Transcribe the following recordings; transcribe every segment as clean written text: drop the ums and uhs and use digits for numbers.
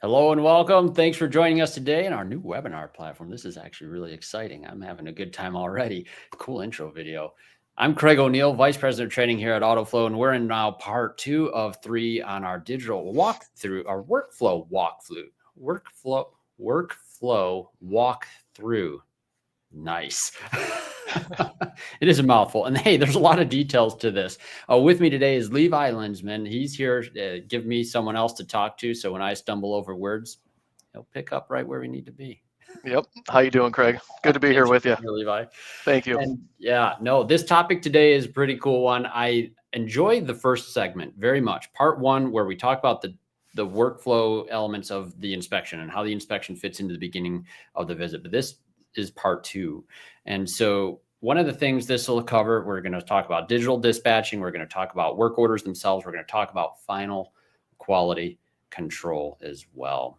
Hello and welcome. Thanks for joining us today in our new webinar platform. This is actually really exciting. I'm having a good time already. Cool intro video. I'm Craig O'Neill, Vice President of Training here at Autoflow, and we're in now part 2 of 3 on our digital walkthrough, our workflow walkthrough. Nice. It is a mouthful. And hey, there's a lot of details to this. With me today is Levi Linsman. He's here to give me someone else to talk to. So when I stumble over words, he'll pick up right where we need to be. Yep. How you doing, Craig? Good to be here with you. Levi. Thank you. And yeah, no, this topic today is a pretty cool one. I enjoyed the first segment very much. Part 1, where we talk about the workflow elements of the inspection and how the inspection fits into the beginning of the visit. But this is part 2. And so one of the things this will cover, we're going to talk about digital dispatching. We're going to talk about work orders themselves. We're going to talk about final quality control as well.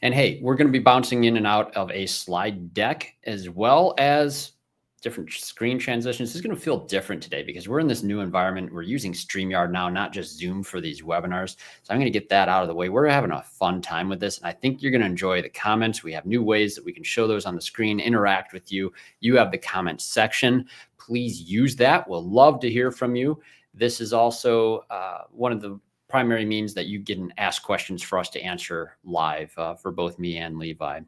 And hey, we're going to be bouncing in and out of a slide deck as well as different screen transitions. This is going to feel different today because we're in this new environment. We're using StreamYard now, not just Zoom for these webinars. So I'm going to get that out of the way. We're having a fun time with this, and I think you're going to enjoy the comments. We have new ways that we can show those on the screen, interact with you. You have the comment section. Please use that. We'll love to hear from you. This is also one of the primary means that you can ask questions for us to answer live for both me and Levi.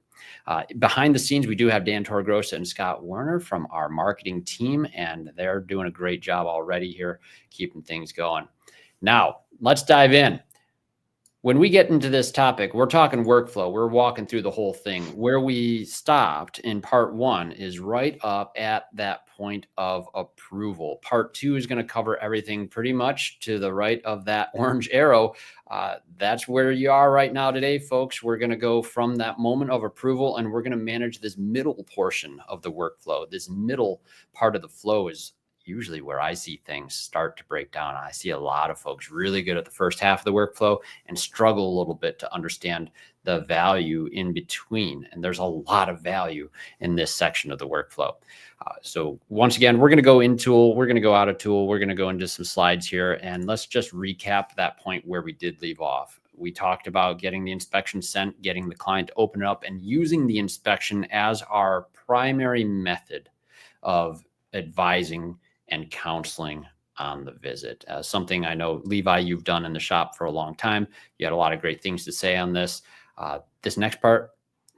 Behind the scenes, we do have Dan Torgrosa and Scott Werner from our marketing team, and they're doing a great job already here, keeping things going. Now, let's dive in. When we get into this topic, we're talking workflow. We're walking through the whole thing. Where we stopped in part 1 is right up at that point of approval. Part 2 is going to cover everything pretty much to the right of that orange arrow. That's where you are right now today, folks. We're going to go from that moment of approval, and we're going to manage this middle portion of the workflow. This middle part of the flow is usually where I see things start to break down. I see a lot of folks really good at the first half of the workflow and struggle a little bit to understand the value in between. And there's a lot of value in this section of the workflow. So once again, we're going to go in tool, we're going to go out of tool, we're going to go into some slides here, and let's just recap that point where we did leave off. We talked about getting the inspection sent, getting the client to open it up, and using the inspection as our primary method of advising and counseling on the visit. Something I know, Levi, you've done in the shop for a long time. You had a lot of great things to say on this. This next part,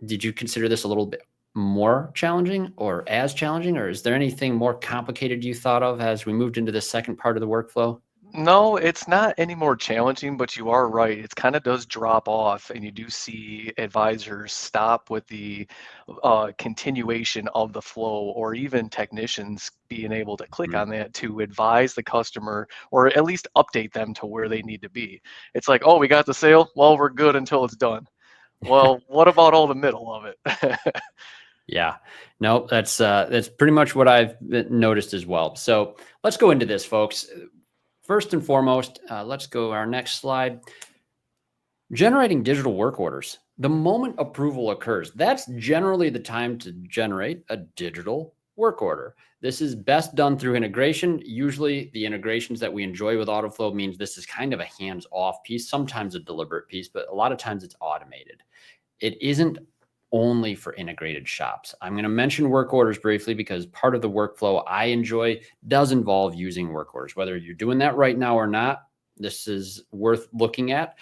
did you consider this a little bit more challenging or as challenging, or is there anything more complicated you thought of as we moved into the second part of the workflow? No, it's not any more challenging, but you are right. It kind of does drop off, and you do see advisors stop with the continuation of the flow, or even technicians being able to click on that to advise the customer or at least update them to where they need to be. It's like, oh, we got the sale. Well, we're good until it's done. Well, what about all the middle of it? Yeah, no, that's pretty much what I've noticed as well. So let's go into this, folks. First and foremost, let's go our next slide. Generating digital work orders. The moment approval occurs, that's generally the time to generate a digital work order. This is best done through integration. Usually the integrations that we enjoy with Autoflow means this is kind of a hands-off piece, sometimes a deliberate piece, but a lot of times it's automated. It isn't only for integrated shops. I'm going to mention work orders briefly because part of the workflow I enjoy does involve using work orders. Whether you're doing that right now or not, this is worth looking at.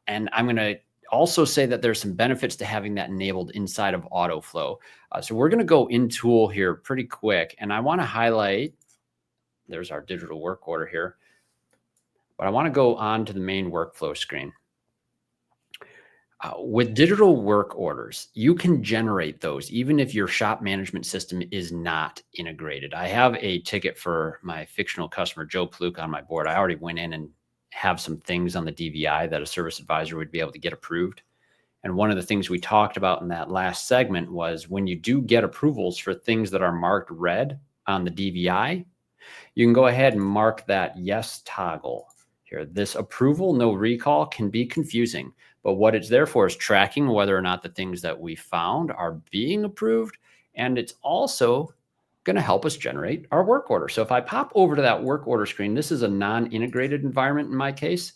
And I'm going to also say that there's some benefits to having that enabled inside of Autoflow. So we're going to go in tool here pretty quick. And I want to highlight, there's our digital work order here, but I want to go on to the main workflow screen. With digital work orders, you can generate those even if your shop management system is not integrated. I have a ticket for my fictional customer, Joe Pluk, on my board. I already went in and have some things on the DVI that a service advisor would be able to get approved. And one of the things we talked about in that last segment was when you do get approvals for things that are marked red on the DVI, you can go ahead and mark that yes toggle here. This approval, no recall can be confusing, but what it's there for is tracking whether or not the things that we found are being approved. And it's also going to help us generate our work order. So if I pop over to that work order screen, this is a non-integrated environment in my case.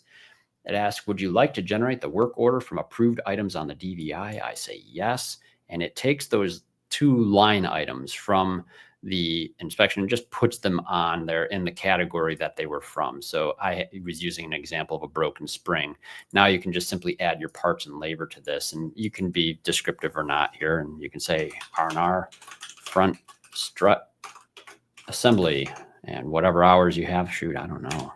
It asks, would you like to generate the work order from approved items on the DVI? I say yes. And it takes those 2 line items from the inspection and just puts them on there in the category that they were from. So I was using an example of a broken spring. Now you can just simply add your parts and labor to this, and you can be descriptive or not here. And you can say R&R front strut assembly and whatever hours you have. Shoot, I don't know.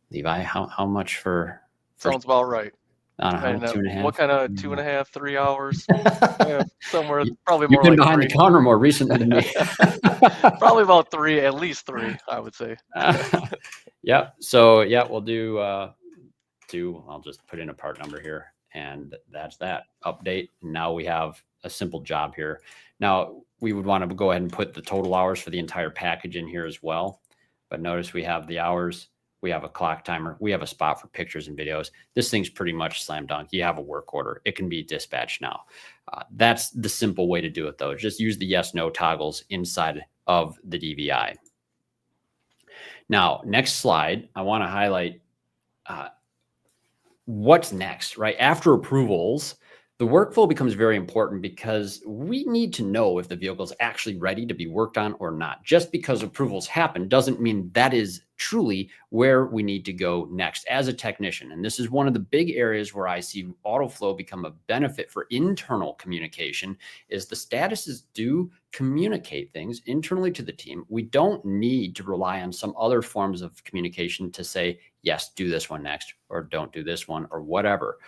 Levi, how much for Sounds about right. I don't know, And 2.5? what kind of 2.5, 3 hours? Somewhere You- probably You've more been like behind 3. the counter more recently than me. Probably about 3, at least 3, I would say. Yep. So yeah, we'll do 2. I'll just put in a part number here, and that's that. Update. Now we have a simple job here. Now we would want to go ahead and put the total hours for the entire package in here as well. But notice we have the hours, we have a clock timer, we have a spot for pictures and videos. This thing's pretty much slam dunk. You have a work order. It can be dispatched now. That's the simple way to do it, though. Just use the yes, no toggles inside of the DVI. Now, next slide, I want to highlight what's next, right? After approvals, the workflow becomes very important because we need to know if the vehicle is actually ready to be worked on or not. Just because approvals happen doesn't mean that is truly where we need to go next as a technician. And this is one of the big areas where I see Autoflow become a benefit for internal communication is the statuses do communicate things internally to the team. We don't need to rely on some other forms of communication to say, yes, do this one next, or don't do this one, or whatever.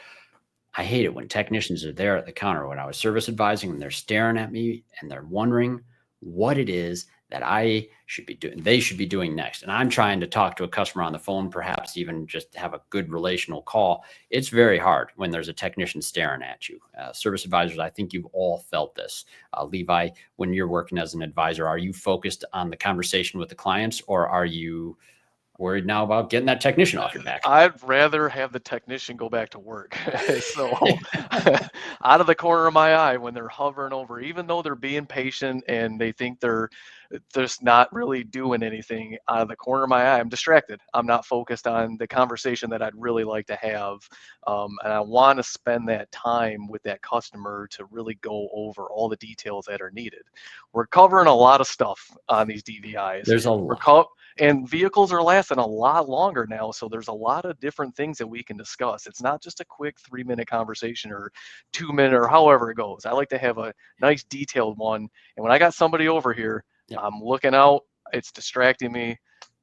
I hate it when technicians are there at the counter when I was service advising and they're staring at me and they're wondering what it is that I should be doing, they should be doing next. And I'm trying to talk to a customer on the phone, perhaps even just have a good relational call. It's very hard when there's a technician staring at you. Service advisors, I think you've all felt this. Levi, when you're working as an advisor, are you focused on the conversation with the clients, or are you worried now about getting that technician off your back? I'd rather have the technician go back to work. So Yeah. out of the corner of my eye when they're hovering over, even though they're being patient and they think they're just not really doing anything, out of the corner of my eye, I'm distracted. I'm not focused on the conversation that I'd really like to have. And I want to spend that time with that customer to really go over all the details that are needed. We're covering a lot of stuff on these DVIs. There's a We're lot. and vehicles are lasting a lot longer now, so there's a lot of different things that we can discuss. It's not just a quick 3-minute conversation or 2-minute or however it goes. I like to have a nice detailed one. And when I got somebody over here, Yep. I'm looking out, it's distracting me,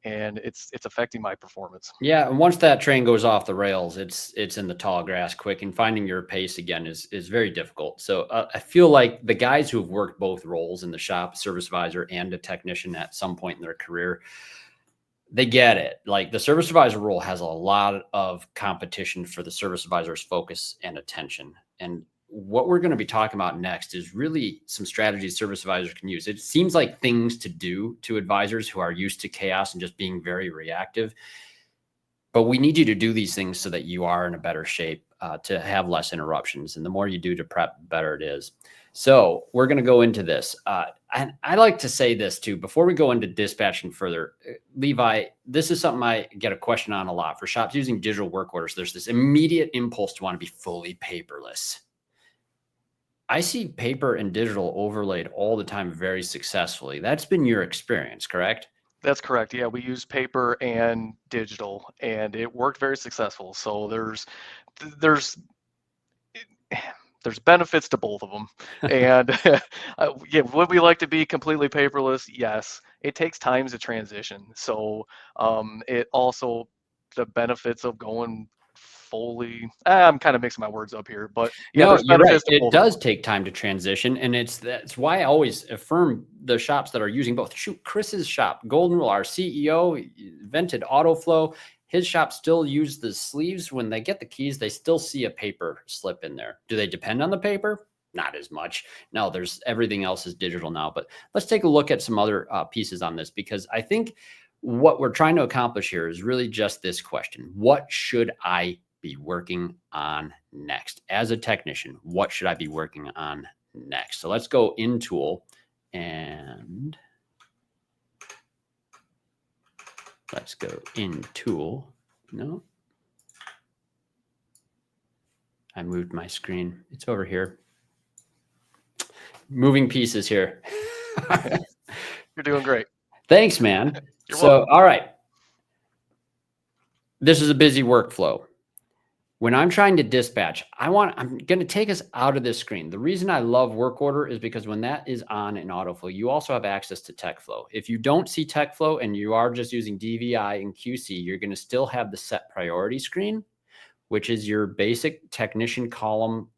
and it's affecting my performance. Yeah, and once that train goes off the rails, it's in the tall grass quick, and finding your pace again is very difficult. So I feel like the guys who have worked both roles in the shop, service advisor and a technician at some point in their career, they get it. Like the service advisor role has a lot of competition for the service advisor's focus and attention. And what we're going to be talking about next is really some strategies service advisors can use. It seems like things to do to advisors who are used to chaos and just being very reactive. But we need you to do these things so that you are in a better shape to have less interruptions. And the more you do to prep, the better it is. So we're going to go into this. And I like to say this too, before we go into dispatching further, Levi, this is something I get a question on a lot for shops using digital work orders. There's this immediate impulse to want to be fully paperless. I see paper and digital overlaid all the time very successfully. That's been your experience, correct? That's correct. Yeah, we use paper and digital, and it worked very successful. So there's there's benefits to both of them. And yeah, would we like to be completely paperless? Yes. It takes time to transition. So it also, the benefits of going fully, I'm kind of mixing my words up here, but yeah, No, there's you're right. benefits to It both of them. does take time to transition, and that's why I always affirm the shops that are using both. Shoot, Chris's shop, Golden Rule, our CEO invented Autoflow. His shop still use the sleeves. When they get the keys, they still see a paper slip in there. Do they depend on the paper? Not as much. No, there's everything else is digital now. But let's take a look at some other pieces on this, because I think what we're trying to accomplish here is really just this question: what should I be working on next as a technician? What should I be working on next? So let's go in tool and let's go in tool. No, I moved my screen. It's over here. Moving pieces here. You're doing great. Thanks, man. You're So, welcome. all right. This is a busy workflow. When I'm trying to dispatch, I'm going to take us out of this screen. The reason I love work order is because when that is on in Autoflow, you also have access to TechFlow. If you don't see TechFlow and you are just using DVI and QC, you're going to still have the set priority screen, which is your basic technician column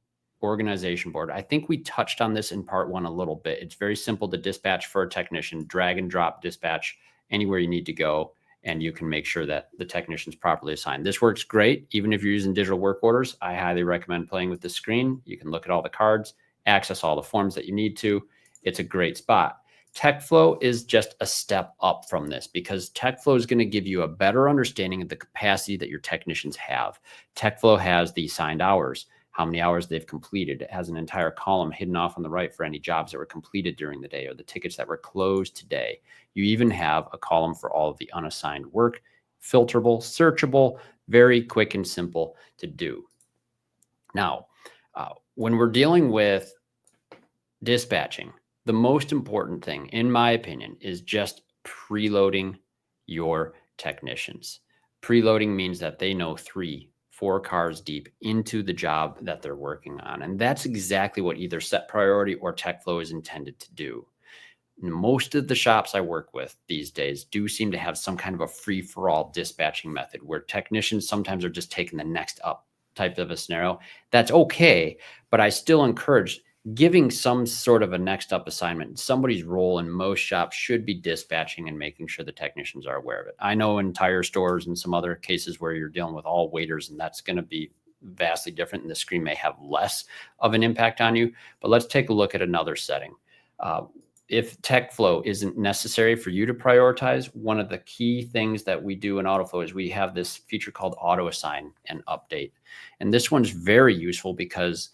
organization board. I think we touched on this in part one a little bit. It's very simple to dispatch for a technician, drag and drop dispatch anywhere you need to go, and you can make sure that the technician's properly assigned. This works great. Even if you're using digital work orders, I highly recommend playing with the screen. You can look at all the cards, access all the forms that you need to. It's a great spot. TechFlow is just a step up from this because TechFlow is going to give you a better understanding of the capacity that your technicians have. TechFlow has the assigned hours, how many hours they've completed. It has an entire column hidden off on the right for any jobs that were completed during the day or the tickets that were closed today. You even have a column for all of the unassigned work, filterable, searchable, very quick and simple to do. Now, when we're dealing with dispatching, the most important thing, in my opinion, is just preloading your technicians. Preloading means that they know 3-4 cars deep into the job that they're working on. And that's exactly what either set priority or TechFlow is intended to do. Most of the shops I work with these days do seem to have some kind of a free-for-all dispatching method where technicians sometimes are just taking the next up type of a scenario. That's okay, but I still encourage giving some sort of a next up assignment. Somebody's role in most shops should be dispatching and making sure the technicians are aware of it. I know in tire stores and some other cases where you're dealing with all waiters, and that's going to be vastly different, and the screen may have less of an impact on you. But let's take a look at another setting. If TechFlow isn't necessary for you to prioritize, one of the key things that we do in Autoflow is we have this feature called Auto Assign and Update. And this one's very useful because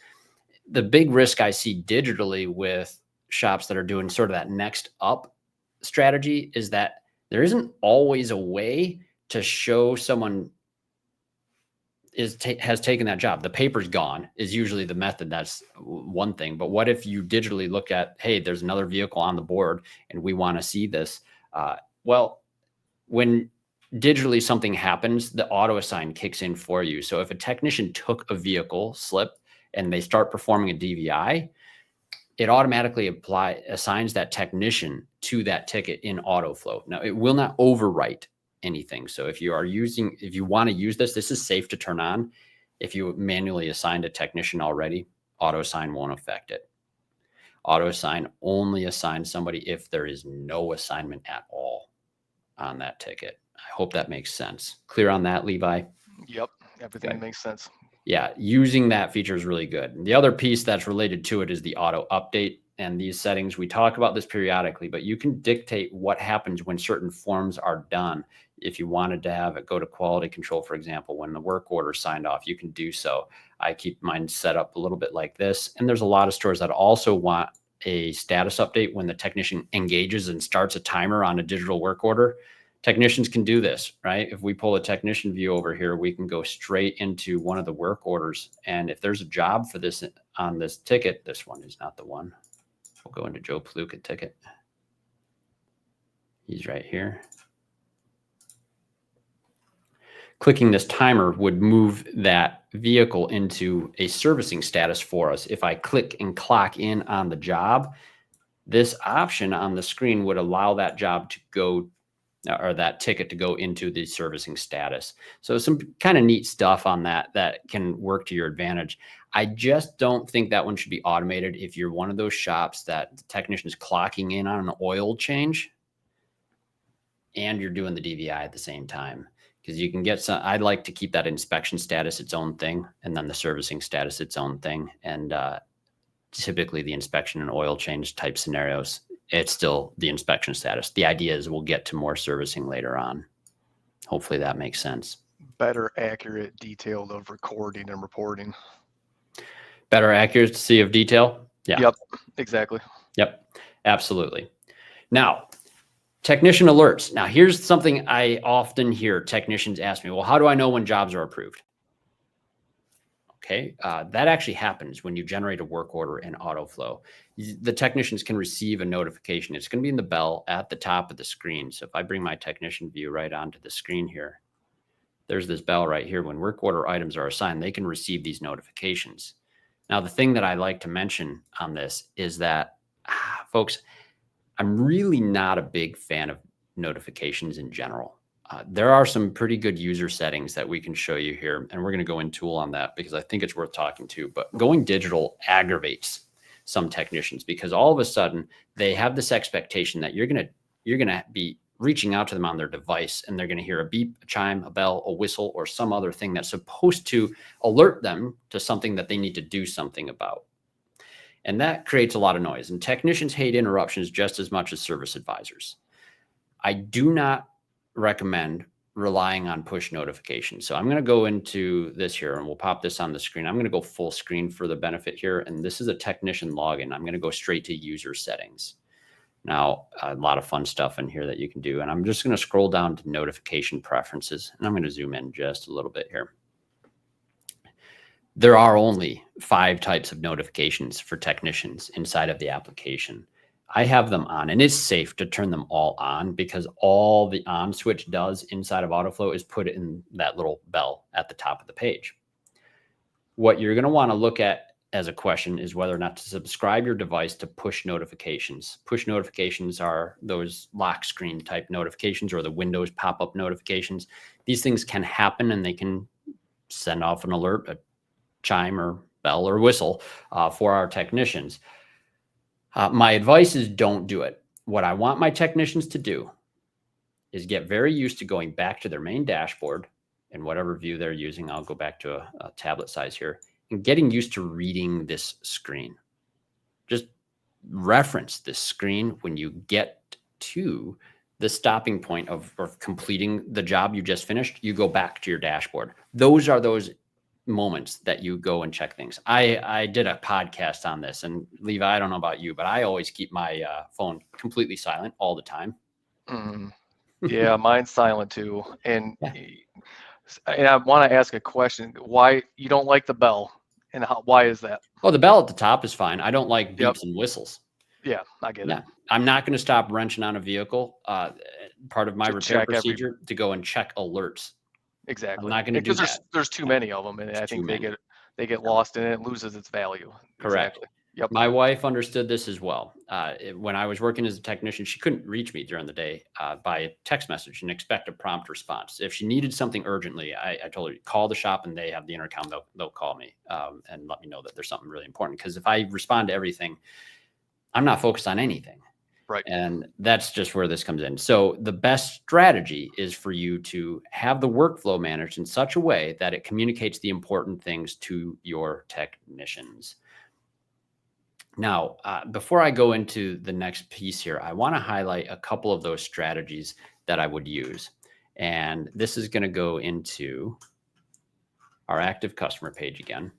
the big risk I see digitally with shops that are doing sort of that next up strategy is that there isn't always a way to show someone has taken that job. The paper's gone is usually the method. That's one thing. But what if you digitally look at, hey, there's another vehicle on the board and we want to see this? Well, when digitally something happens, the auto assign kicks in for you. So if a technician took a vehicle slip and they start performing a DVI, it automatically assigns that technician to that ticket in Autoflow. Now, it will not overwrite anything. So if you want to use this is safe to turn on. If you manually assigned a technician already, auto assign won't affect it. Auto assign only assigns somebody if there is no assignment at all on that ticket. I hope that makes sense. Clear on that, Levi? Yep, everything makes sense. Yeah, using that feature is really good. And the other piece that's related to it is the auto update and these settings. We talk about this periodically, but you can dictate what happens when certain forms are done. If you wanted to have it go to quality control, for example, when the work order is signed off, you can do so. I keep mine set up a little bit like this. And there's a lot of stores that also want a status update when the technician engages and starts a timer on a digital work order. Technicians can do this, right? If we pull a technician view over here, we can go straight into one of the work orders. And if there's a job for this on this ticket, this one is not the one. We'll go into Joe Pluka ticket. He's right here. Clicking this timer would move that vehicle into a servicing status for us. If I click and clock in on the job, this option on the screen would allow that job to go, or that ticket to go into the servicing status. So some kind of neat stuff on that can work to your advantage. I just don't think that one should be automated if you're one of those shops that the technician is clocking in on an oil change and you're doing the DVI at the same time. Because you can get some, I'd like to keep that inspection status its own thing, and then the servicing status its own thing. And typically the inspection and oil change type scenarios, it's still the inspection status. The idea is we'll get to more servicing later on. Hopefully that makes sense. Better, accurate, detailed of recording and reporting. Better accuracy of detail? Yeah. Yep, exactly. Yep, absolutely. Now, technician alerts. Now, here's something I often hear technicians ask me, well, how do I know when jobs are approved? Okay. That actually happens when you generate a work order in Autoflow. The technicians can receive a notification. It's going to be in the bell at the top of the screen. So if I bring my technician view right onto the screen here, there's this bell right here. When work order items are assigned, they can receive these notifications. Now, the thing that I like to mention on this is that, folks, I'm really not a big fan of notifications in general. There are some pretty good user settings that we can show you here, and we're going to go in tool on that because I think it's worth talking to. But going digital aggravates some technicians because all of a sudden they have this expectation that you're going to be reaching out to them on their device, and they're going to hear a beep, a chime, a bell, a whistle, or some other thing that's supposed to alert them to something that they need to do something about. And that creates a lot of noise. And technicians hate interruptions just as much as service advisors. I do not recommend relying on push notifications. So I'm going to go into this here and we'll pop this on the screen. I'm going to go full screen for the benefit here. And this is a technician login. I'm going to go straight to user settings. Now, a lot of fun stuff in here that you can do. And I'm just going to scroll down to notification preferences. And I'm going to zoom in just a little bit here. There are only 5 types of notifications for technicians inside of the application. I have them on, and it's safe to turn them all on because all the on switch does inside of Autoflow is put it in that little bell at the top of the page. What you're going to want to look at as a question is whether or not to subscribe your device to push notifications. Push notifications are those lock screen type notifications or the Windows pop-up notifications. These things can happen and they can send off an alert, a chime or bell or whistle for our technicians. My advice is don't do it. What I want my technicians to do is get very used to going back to their main dashboard in whatever view they're using. I'll go back to a tablet size here and getting used to reading this screen. Just reference this screen when you get to the stopping point of completing the job you just finished. You go back to your dashboard. Those are those moments that you go and check things. I did a podcast on this, and Levi, I don't know about you, but I always keep my phone completely silent all the time. Yeah, mine's silent too. And Yeah. I want to ask a question. Why you don't like the bell, and why is that? Oh, the bell at the top is fine. I don't like Yep. beeps and whistles. Yeah, I get it. I'm not going to stop wrenching on a vehicle. Part of my To repair check every procedure to go and check alerts. exactly. I'm not going to do Because that. there's too many of them, and I think they get lost in it. It loses its value. Correct. Exactly. Yep. My wife understood this as well. When I was working as a technician, she couldn't reach me during the day by text message and expect a prompt response. If she needed something urgently, I told her, call the shop and they have the intercom. They'll call me and let me know that there's something really important. Because if I respond to everything, I'm not focused on anything. Right. And that's just where this comes in. So the best strategy is for you to have the workflow managed in such a way that it communicates the important things to your technicians. Now, before I go into the next piece here, I want to highlight a couple of those strategies that I would use. And this is going to go into our active customer page again.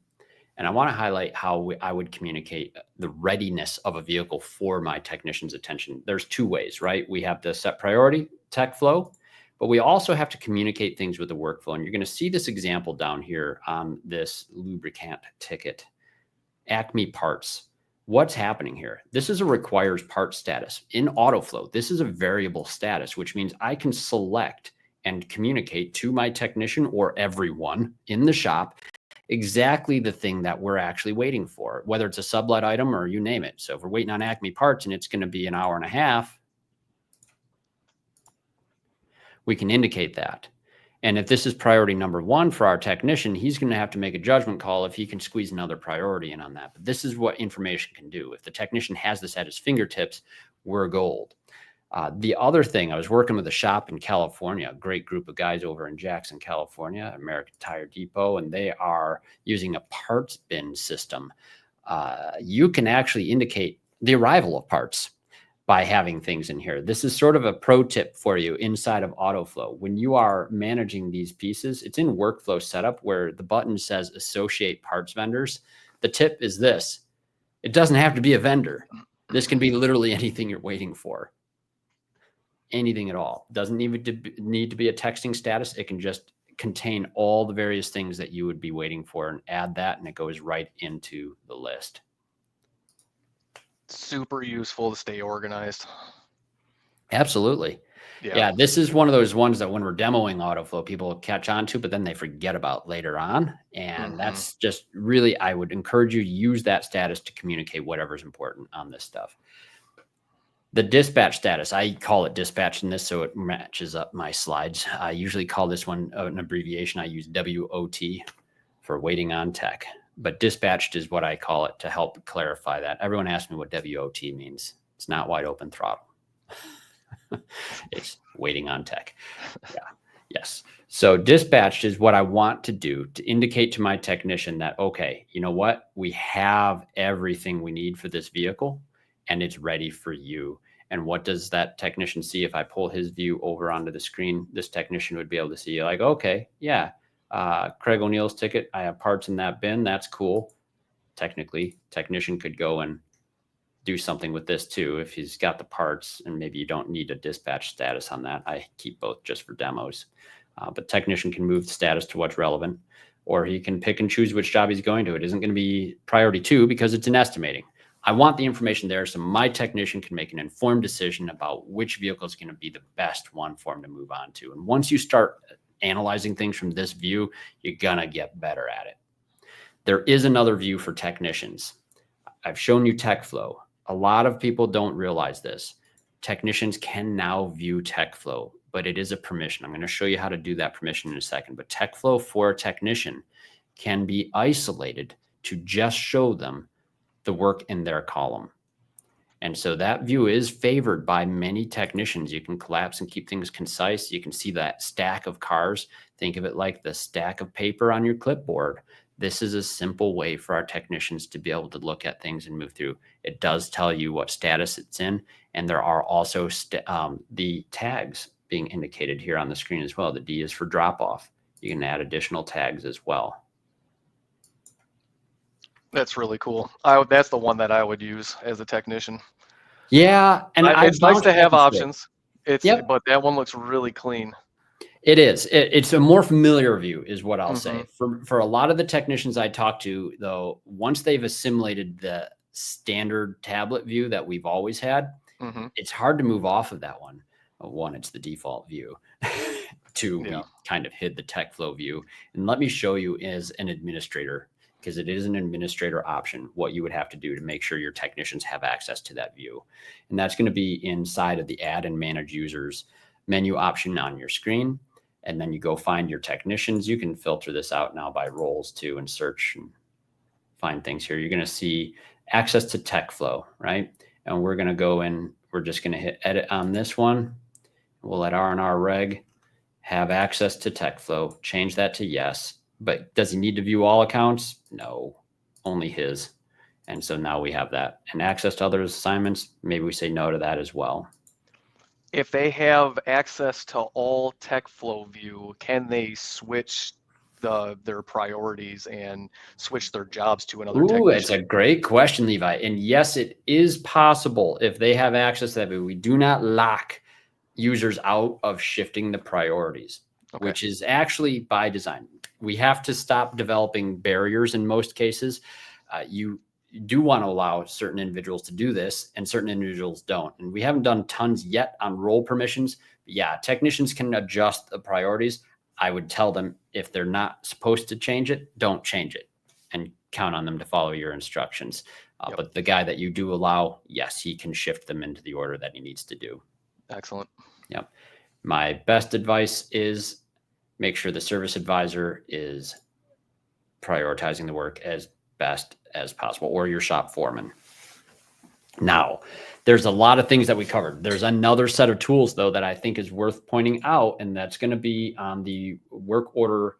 And I want to highlight how I would communicate the readiness of a vehicle for my technician's attention. There's 2 ways, right? We have the set priority, TechFlow, but we also have to communicate things with the workflow. And you're going to see this example down here on this lubricant ticket. Acme parts. What's happening here? This is a requires part status. In Autoflow, this is a variable status, which means I can select and communicate to my technician or everyone in the shop exactly the thing that we're actually waiting for, whether it's a sublet item or you name it. So if we're waiting on Acme parts and it's going to be an hour and a half, we can indicate that. And if this is priority number 1 for our technician, he's going to have to make a judgment call if he can squeeze another priority in on that. But this is what information can do. If the technician has this at his fingertips, we're gold. The other thing, I was working with a shop in California, a great group of guys over in Jackson, California, American Tire Depot, and they are using a parts bin system. You can actually indicate the arrival of parts by having things in here. This is sort of a pro tip for you inside of Autoflow. When you are managing these pieces, it's in workflow setup where the button says associate parts vendors. The tip is this: it doesn't have to be a vendor. This can be literally anything you're waiting for. Anything at all. Doesn't need to be a texting status. It can just contain all the various things that you would be waiting for, and add that, and it goes right into the list. Super useful to stay organized. Absolutely. Yeah, this is one of those ones that when we're demoing Autoflow, people catch on to, but then they forget about later on. And that's just really, I would encourage you to use that status to communicate whatever's important on this stuff. The dispatch status, I call it dispatch in this so it matches up my slides. I usually call this one an abbreviation. I use WOT for waiting on tech, but dispatched is what I call it to help clarify that. Everyone asks me what WOT means. It's not wide open throttle. It's waiting on tech. Yeah. Yes. So dispatched is what I want to do to indicate to my technician that, okay, you know what? We have everything we need for this vehicle and it's ready for you. And what does that technician see? If I pull his view over onto the screen, this technician would be able to see like, okay, yeah, Craig O'Neill's ticket. I have parts in that bin. That's cool. Technically, technician could go and do something with this too if he's got the parts, and maybe you don't need a dispatch status on that. I keep both just for demos, but technician can move the status to what's relevant, or he can pick and choose which job he's going to. It isn't going to be priority 2 because it's an estimating. I want the information there so my technician can make an informed decision about which vehicle is going to be the best one for him to move on to. And once you start analyzing things from this view, you're going to get better at it. There is another view for technicians. I've shown you TechFlow. A lot of people don't realize this. Technicians can now view TechFlow, but it is a permission. I'm going to show you how to do that permission in a second. But TechFlow for a technician can be isolated to just show them the work in their column. And so that view is favored by many technicians. You can collapse and keep things concise. You can see that stack of cars. Think of it like the stack of paper on your clipboard. This is a simple way for our technicians to be able to look at things and move through. It does tell you what status it's in. And there are also the tags being indicated here on the screen as well. The D is for drop off. You can add additional tags as well. That's really cool. That's the one that I would use as a technician. Yeah. And it's nice to have options. But that one looks really clean. It is. It's a more familiar view is what I'll say. For a lot of the technicians I talk to, though, once they've assimilated the standard tablet view that we've always had, it's hard to move off of that one. One, it's the default view. Two, we kind of hid the TechFlow view. And let me show you as an administrator, because it is an administrator option, what you would have to do to make sure your technicians have access to that view. And that's going to be inside of the Add and Manage Users menu option on your screen. And then you go find your technicians. You can filter this out now by roles too and search and find things here. You're going to see access to TechFlow, right? And we're going to go in, we're just going to hit edit on this one. We'll let R&R reg have access to TechFlow, change that to yes. But does he need to view all accounts? No, only his. And so now we have that. And access to other assignments, maybe we say no to that as well. If they have access to all TechFlow view, can they switch their priorities and switch their jobs to another technician? It's a great question, Levi. And yes, it is possible if they have access to that view. We do not lock users out of shifting the priorities, which is actually by design. We have to stop developing barriers in most cases. You do want to allow certain individuals to do this and certain individuals don't. And we haven't done tons yet on role permissions. But yeah, technicians can adjust the priorities. I would tell them if they're not supposed to change it, don't change it and count on them to follow your instructions. But the guy that you do allow, yes, he can shift them into the order that he needs to do. Excellent. Yep. My best advice is make sure the service advisor is prioritizing the work as best as possible, or your shop foreman. Now, there's a lot of things that we covered. There's another set of tools, though, that I think is worth pointing out, and that's going to be on the work order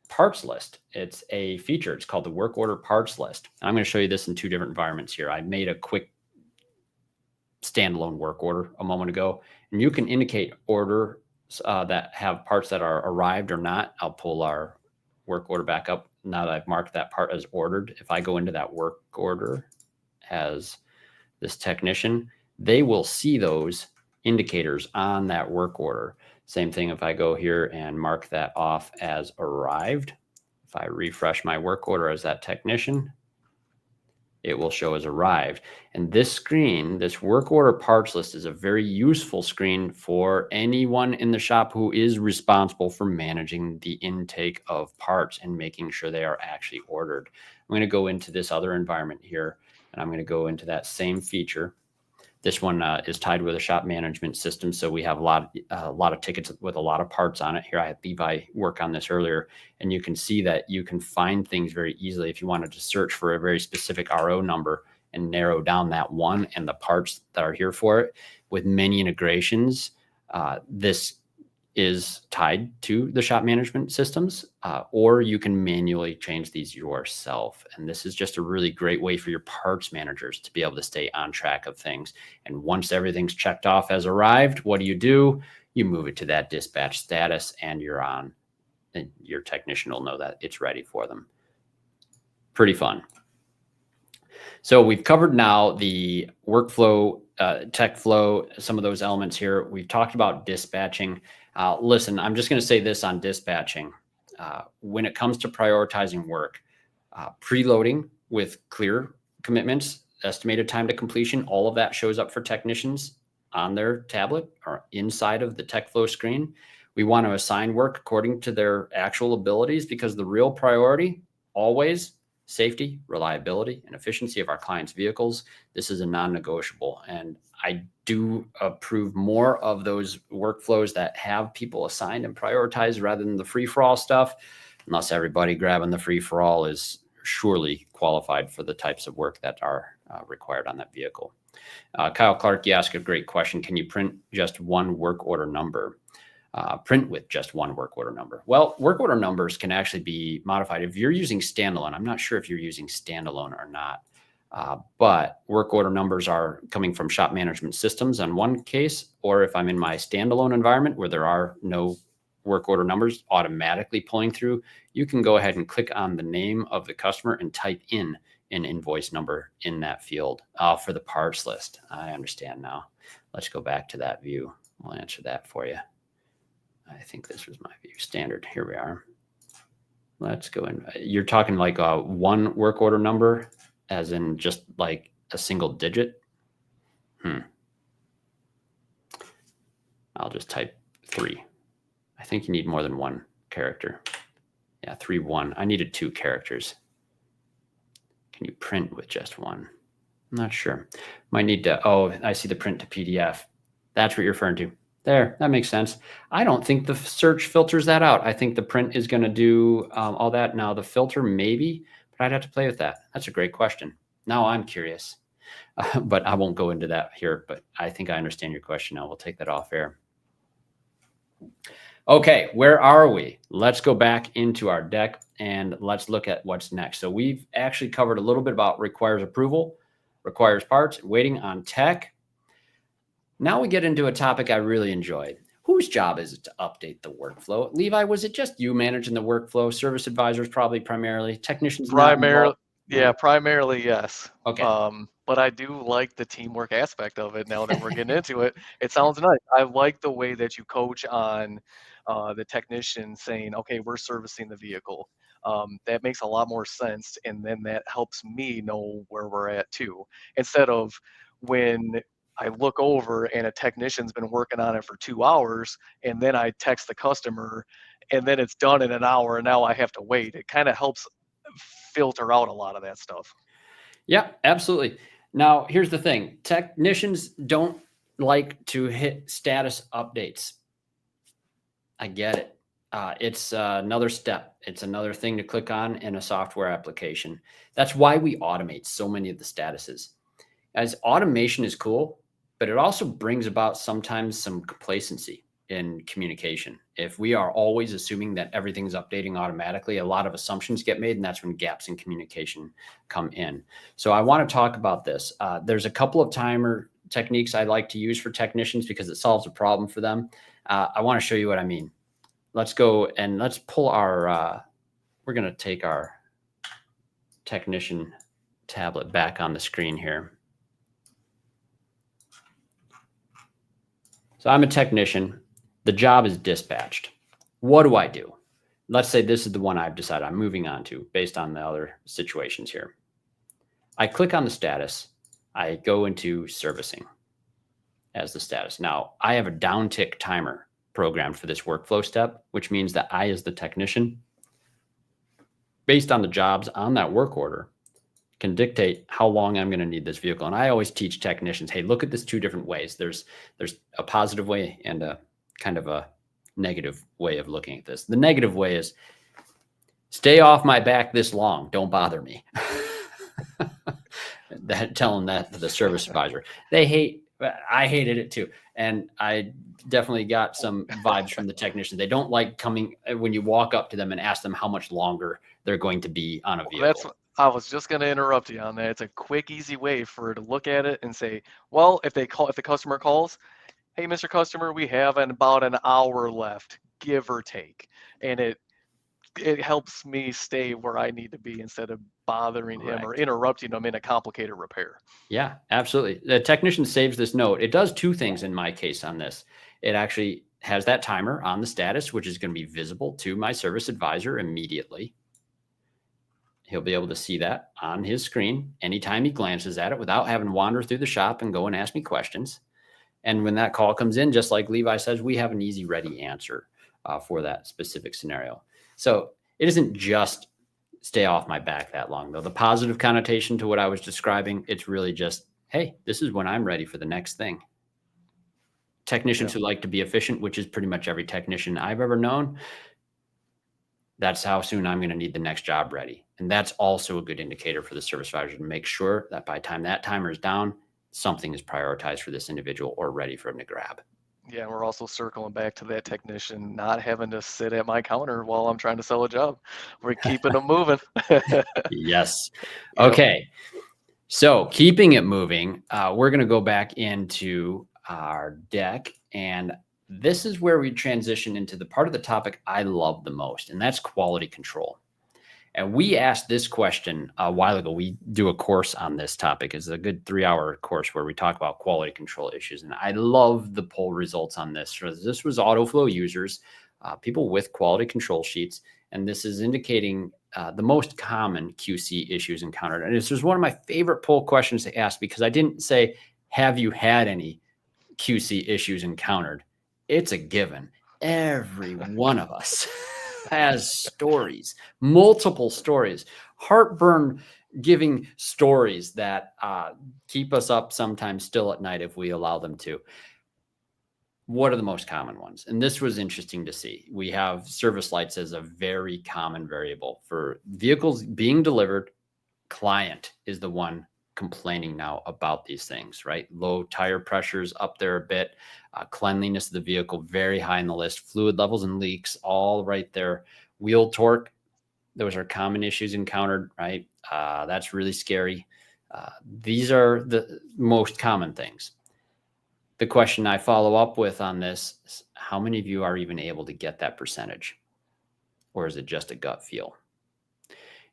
parts list. It's a feature. It's called the work order parts list. And I'm going to show you this in 2 different environments here. I made a quick standalone work order a moment ago, and you can indicate orders that have parts that are arrived or not. I'll pull our work order back up now that I've marked that part as ordered. If I go into that work order as this technician, they will see those indicators on that work order. Same thing if I go here and mark that off as arrived. If I refresh my work order as that technician, it will show as arrived. And this screen, this work order parts list, is a very useful screen for anyone in the shop who is responsible for managing the intake of parts and making sure they are actually ordered. I'm going to go into this other environment here, and I'm going to go into that same feature. This one is tied with a shop management system, so we have a lot of tickets with a lot of parts on it. Here I had Levi work on this earlier, and you can see that you can find things very easily if you wanted to search for a very specific RO number and narrow down that one and the parts that are here for it. With many integrations, this is tied to the shop management systems, or you can manually change these yourself. And this is just a really great way for your parts managers to be able to stay on track of things. And once everything's checked off as arrived, what do? You move it to that dispatch status and you're on, and your technician will know that it's ready for them. Pretty fun. So we've covered now the workflow, TechFlow, some of those elements here. We've talked about dispatching. Listen, I'm just going to say this on dispatching. When it comes to prioritizing work, preloading with clear commitments, estimated time to completion, all of that shows up for technicians on their tablet or inside of the TechFlow screen. We want to assign work according to their actual abilities, because the real priority, always, safety, reliability, and efficiency of our clients' vehicles. This is a non-negotiable. And I do approve more of those workflows that have people assigned and prioritized rather than the free-for-all stuff, unless everybody grabbing the free-for-all is surely qualified for the types of work that are required on that vehicle. Kyle Clark, you asked a great question. Can you print just one work order number? Print with just one work order number. Well, work order numbers can actually be modified. If you're using standalone, I'm not sure if you're using standalone or not, but work order numbers are coming from shop management systems on one case, or if I'm in my standalone environment where there are no work order numbers automatically pulling through, you can go ahead and click on the name of the customer and type in an invoice number in that field for the parts list. I understand now. Let's go back to that view. I'll answer that for you. I think this was my view standard. Here we are. Let's go in. You're talking like a one work order number, as in just like a single digit. I'll just type 3. I think you need more than one character. Yeah, 3, 1. I needed 2 characters. Can you print with just one? I'm not sure. Might need to, oh, I see the print to PDF. That's what you're referring to. There, that makes sense. I don't think the search filters that out. I think the print is going to do all that. Now the filter maybe, but I'd have to play with that. That's a great question. Now I'm curious, but I won't go into that here, but I think I understand your question now. We'll take that off air. Okay, where are we? Let's go back into our deck and let's look at what's next. So we've actually covered a little bit about requires approval, requires parts, waiting on tech. Now we get into a topic I really enjoyed. Whose job is it to update the workflow? Levi, was it just you managing the workflow? Service advisors probably primarily, technicians Primarily, yeah, primarily yes. Okay. But I do like the teamwork aspect of it now that we're getting into it. It sounds nice. I like the way that you coach on the technician saying, okay, we're servicing the vehicle. That makes a lot more sense. And then that helps me know where we're at too. Instead of when I look over and a technician's been working on it for 2 hours and then I text the customer and then it's done in an hour and now I have to wait. It kind of helps filter out a lot of that stuff. Yeah, absolutely. Now, here's the thing. Technicians don't like to hit status updates. I get it. It's another step. It's another thing to click on in a software application. That's why we automate so many of the statuses. As automation is cool, but it also brings about sometimes some complacency in communication. If we are always assuming that everything's updating automatically, a lot of assumptions get made, and that's when gaps in communication come in. So I want to talk about this. There's a couple of timer techniques I like to use for technicians because it solves a problem for them. I want to show you what I mean. Let's go and let's pull our, we're going to take our technician tablet back on the screen here. So I'm a technician. The job is dispatched. What do I do? Let's say this is the one I've decided I'm moving on to based on the other situations here. I click on the status. I go into servicing as the status. Now, I have a downtick timer programmed for this workflow step, which means that I, as the technician, based on the jobs on that work order, can dictate how long I'm going to need this vehicle. And I always teach technicians, hey, look at this two different ways. There's a positive way and a kind of a negative way of looking at this. The negative way is stay off my back this long. Don't bother me. Telling that to the service advisor. I hated it too. And I definitely got some vibes from the technician. They don't like coming when you walk up to them and ask them how much longer they're going to be on a vehicle. I was just going to interrupt you on that. It's a quick, easy way for her to look at it and say, well, if the customer calls, hey, Mr. Customer, we have about an hour left, give or take. And it helps me stay where I need to be instead of bothering him or interrupting him in a complicated repair. Yeah, absolutely. The technician saves this note. It does two things in my case on this. It actually has that timer on the status, which is going to be visible to my service advisor immediately. He'll be able to see that on his screen anytime he glances at it without having to wander through the shop and go and ask me questions. And when that call comes in, just like Levi says, we have an easy, ready answer for that specific scenario. So it isn't just stay off my back that long, though. The positive connotation to what I was describing, it's really just, hey, this is when I'm ready for the next thing. Technicians who like to be efficient, which is pretty much every technician I've ever known, that's how soon I'm going to need the next job ready. And that's also a good indicator for the service advisor to make sure that by the time that timer is down, something is prioritized for this individual or ready for him to grab. Yeah, we're also circling back to that technician not having to sit at my counter while I'm trying to sell a job. We're keeping them moving. Yes. Okay. So keeping it moving, we're going to go back into our deck. And this is where we transition into the part of the topic I love the most, and that's quality control. And we asked this question a while ago. We do a course on this topic. It's a good 3-hour course where we talk about quality control issues. And I love the poll results on this. So this was Autoflow users, people with quality control sheets. And this is indicating the most common QC issues encountered. And this was one of my favorite poll questions to ask because I didn't say, have you had any QC issues encountered? It's a given. Every one of us has stories, multiple stories, heartburn giving stories that keep us up sometimes still at night if we allow them to. What are the most common ones? And this was interesting to see. We have service lights as a very common variable for vehicles being delivered. Client is the one complaining now about these things, right? Low tire pressures up there a bit, cleanliness of the vehicle, very high in the list, fluid levels and leaks, all right there. Wheel torque, those are common issues encountered, right? That's really scary. These are the most common things. The question I follow up with on this is how many of you are even able to get that percentage? Or is it just a gut feel?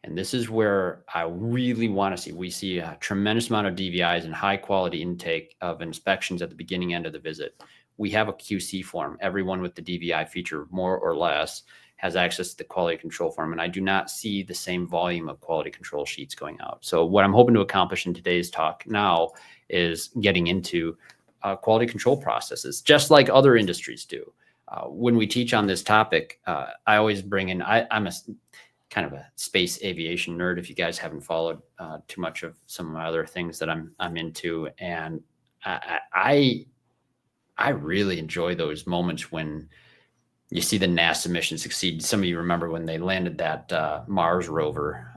And this is where I really want to see. We see a tremendous amount of DVIs and high quality intake of inspections at the beginning end of the visit. We have a QC form. Everyone with the DVI feature, more or less, has access to the quality control form. And I do not see the same volume of quality control sheets going out. So what I'm hoping to accomplish in today's talk now is getting into quality control processes, just like other industries do. When we teach on this topic, I always bring in, I'm a kind of a space aviation nerd. If you guys haven't followed too much of some of my other things that I'm into, and I really enjoy those moments when you see the NASA mission succeed. Some of you remember when they landed that Mars rover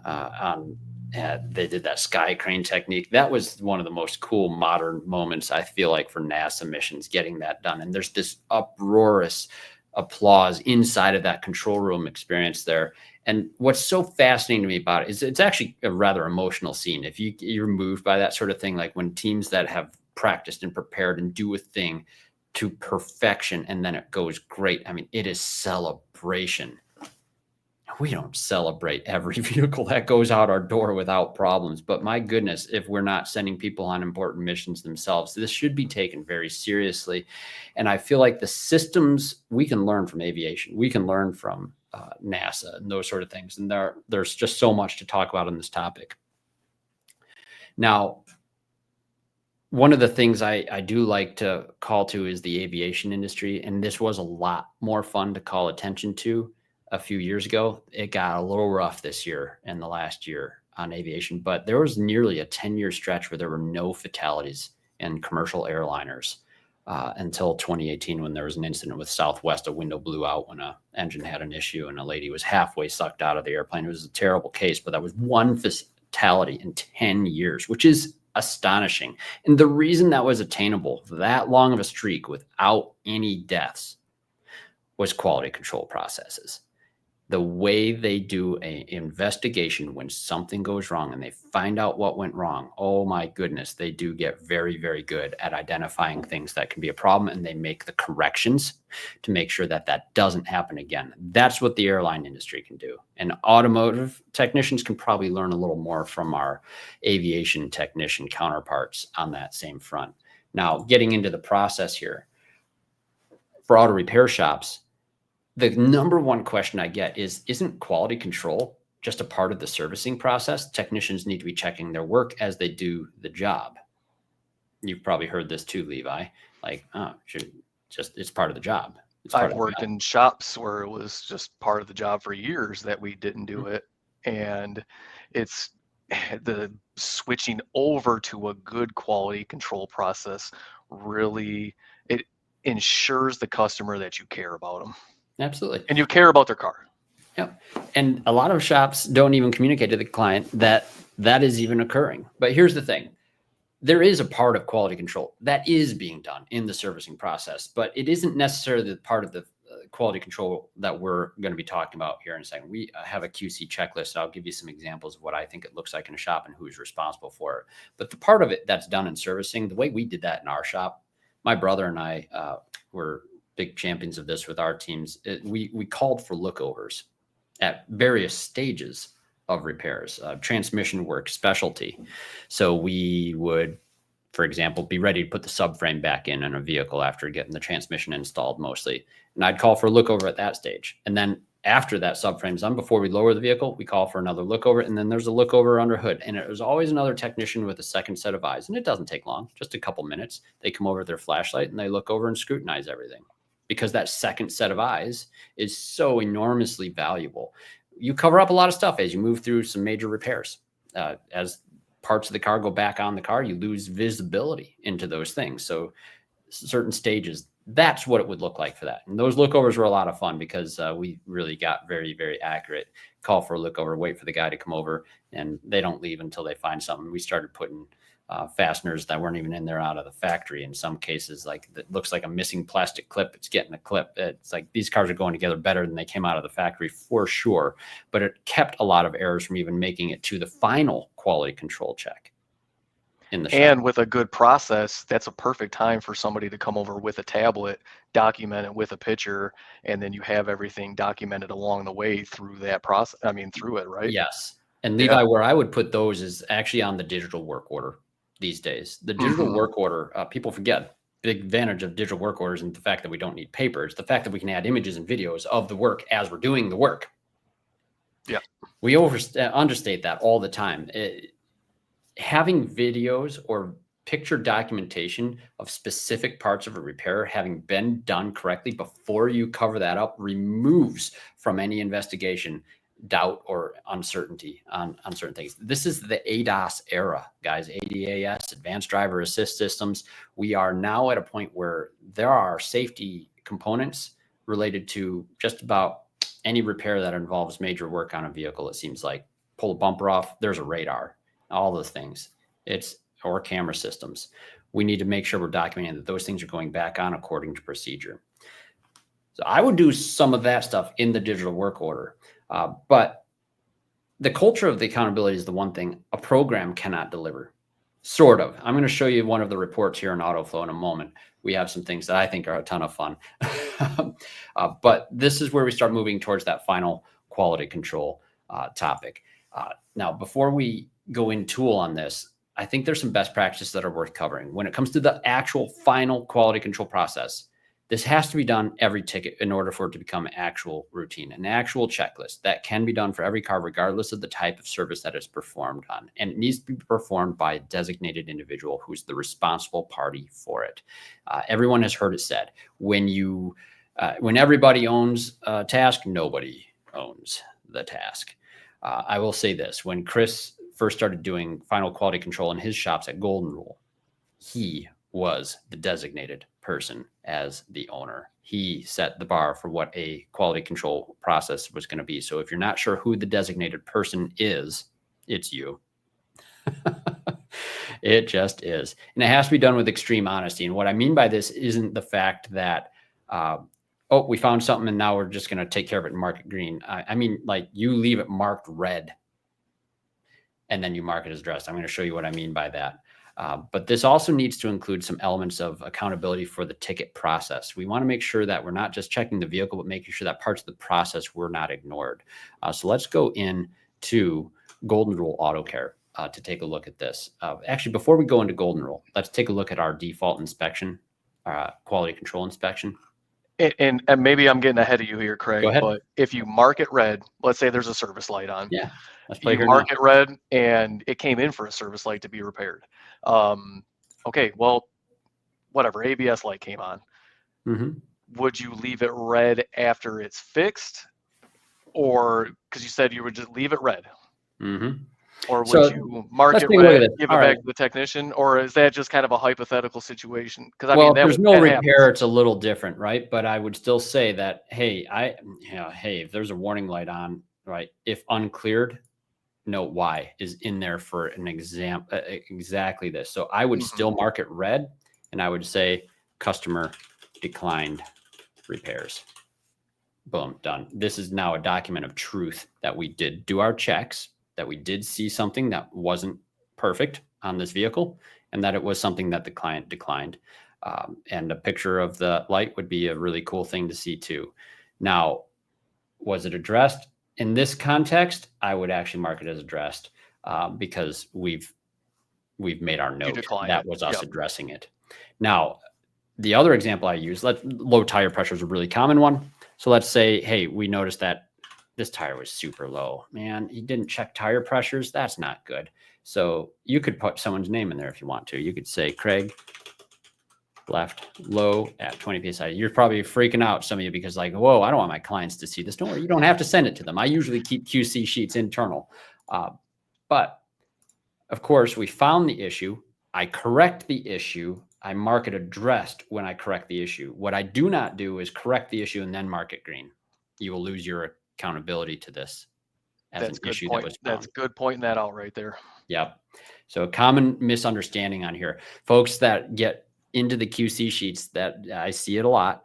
they did that sky crane technique. That was one of the most cool modern moments, I feel like, for NASA missions, getting that done. And there's this uproarious applause inside of that control room experience there. And what's so fascinating to me about it is it's actually a rather emotional scene. If you're moved by that sort of thing, like when teams that have practiced and prepared and do a thing to perfection and then it goes great. I mean, it is celebration. we don't celebrate every vehicle that goes out our door without problems. But my goodness, if we're not sending people on important missions themselves, this should be taken very seriously. And I feel like the systems we can learn from aviation, we can learn from NASA and those sort of things. And there's just so much to talk about on this topic. Now, one of the things I do like to call to is the aviation industry. And this was a lot more fun to call attention to a few years ago. It got a little rough this year and the last year on aviation, but there was nearly a 10-year stretch where there were no fatalities in commercial airliners until 2018, when there was an incident with Southwest. A window blew out when an engine had an issue and a lady was halfway sucked out of the airplane. It was a terrible case, but that was one fatality in 10 years, which is astonishing. And the reason that was attainable, that long of a streak without any deaths, was quality control processes. The way they do an investigation when something goes wrong and they find out what went wrong, oh my goodness, they do get very, very good at identifying things that can be a problem, and they make the corrections to make sure that that doesn't happen again. That's what the airline industry can do. And automotive technicians can probably learn a little more from our aviation technician counterparts on that same front. Now, getting into the process here, for auto repair shops, the number one question I get is, isn't quality control just a part of the servicing process? Technicians need to be checking their work as they do the job. You've probably heard this too, Levi. Like, it's part of the job. I've worked in shops where it was just part of the job for years that we didn't do it. And it's the switching over to a good quality control process really, it ensures the customer that you care about them. Absolutely. And you care about their car. Yep. And a lot of shops don't even communicate to the client that that is even occurring. But here's the thing. There is a part of quality control that is being done in the servicing process, but it isn't necessarily the part of the quality control that we're going to be talking about here in a second. We have a QC checklist. I'll give you some examples of what I think it looks like in a shop and who's responsible for it. But the part of it that's done in servicing, the way we did that in our shop, my brother and I were big champions of this with our teams. We called for lookovers at various stages of repairs, transmission work, specialty. So we would, for example, be ready to put the subframe back in a vehicle after getting the transmission installed mostly. And I'd call for a lookover at that stage. And then after that subframe's done, before we lower the vehicle, we call for another lookover. And then there's a lookover under hood. And there's always another technician with a second set of eyes. And it doesn't take long, just a couple minutes. They come over with their flashlight and they look over and scrutinize everything, because that second set of eyes is so enormously valuable. You cover up a lot of stuff as you move through some major repairs. As parts of the car go back on the car, you lose visibility into those things. So certain stages, that's what it would look like for that. And those lookovers were a lot of fun because we really got very, very accurate. Call for a lookover, wait for the guy to come over, and they don't leave until they find something. We started putting fasteners that weren't even in there out of the factory. In some cases, like that looks like a missing plastic clip. It's getting a clip. It's like these cars are going together better than they came out of the factory for sure. But it kept a lot of errors from even making it to the final quality control check in the shop. And with a good process, that's a perfect time for somebody to come over with a tablet, document it with a picture, and then you have everything documented along the way through that process. I mean, through it, right? Yes. And Levi, where I would put those is actually on the digital work order. These days, the digital work order, people forget, big advantage of digital work orders and the fact that we don't need paper. It's the fact that we can add images and videos of the work as we're doing the work. Yeah. We understate that all the time. Having videos or picture documentation of specific parts of a repair having been done correctly before you cover that up removes from any investigation doubt or uncertainty on certain things. This is the ADAS era, guys. ADAS, Advanced Driver Assist Systems. We are now at a point where there are safety components related to just about any repair that involves major work on a vehicle. It seems like pull a bumper off, there's a radar, all those things. Or camera systems. We need to make sure we're documenting that those things are going back on according to procedure. So I would do some of that stuff in the digital work order. But the culture of the accountability is the one thing a program cannot deliver. Sort of. I'm going to show you one of the reports here in Autoflow in a moment. We have some things that I think are a ton of fun. But this is where we start moving towards that final quality control topic. Now, before we go in tool on this, I think there's some best practices that are worth covering. When it comes to the actual final quality control process, this has to be done every ticket in order for it to become an actual routine, an actual checklist that can be done for every car, regardless of the type of service that is performed on. And it needs to be performed by a designated individual who's the responsible party for it. Everyone has heard it said, when everybody owns a task, nobody owns the task. I will say this, when Chris first started doing final quality control in his shops at Golden Rule, he was the designated person as the owner. He set the bar for what a quality control process was going to be. So if you're not sure who the designated person is, it's you. It just is. And it has to be done with extreme honesty. And what I mean by this isn't the fact that, oh, we found something and now we're just going to take care of it and mark it green. I mean, like, you leave it marked red and then you mark it as addressed. I'm going to show you what I mean by that. But this also needs to include some elements of accountability for the ticket process. We want to make sure that we're not just checking the vehicle, but making sure that parts of the process were not ignored. So let's go into Golden Rule Auto Care to take a look at this. Actually, before we go into Golden Rule, let's take a look at our default inspection, quality control inspection. And maybe I'm getting ahead of you here, Craig, Go ahead. but if you mark it red, let's say there's a service light on. Yeah, let's play You here mark now. it red and it came in for a service light to be repaired. Okay, well, whatever, ABS light came on. Mm-hmm. Would you leave it red after it's fixed? Or, because you said you would just leave it red. Mm-hmm. Or would you mark it red, give it back to the technician? Or is that just kind of a hypothetical situation? Because I mean, if there's no repair, happens. it's a little different, right? But I would still say that, hey, if there's a warning light on, right, if uncleared, note why is in there for an example, exactly this. So I would still mark it red, and I would say customer declined repairs. Boom, done. This is now a document of truth that we did do our checks, that we did see something that wasn't perfect on this vehicle, and that it was something that the client declined. And a picture of the light would be a really cool thing to see too. Now, was it addressed? In this context, I would actually mark it as addressed because we've made our note. That was us addressing it. Now, the other example I use, low tire pressure is a really common one. So let's say, hey, we noticed that this tire was super low. Man, he didn't check tire pressures. That's not good. So you could put someone's name in there if you want to. You could say Craig left low at 20 PSI. You're probably freaking out, some of you, because like, whoa, I don't want my clients to see this. Don't worry, you don't have to send it to them. I usually keep QC sheets internal. But of course, we found the issue. I correct the issue. I mark it addressed when I correct the issue. What I do not do is correct the issue and then mark it green. You will lose your accountability to this as an issue that was found. That's good pointing that out right there. Yep. So a common misunderstanding on here. Folks that get into the QC sheets, that I see it a lot,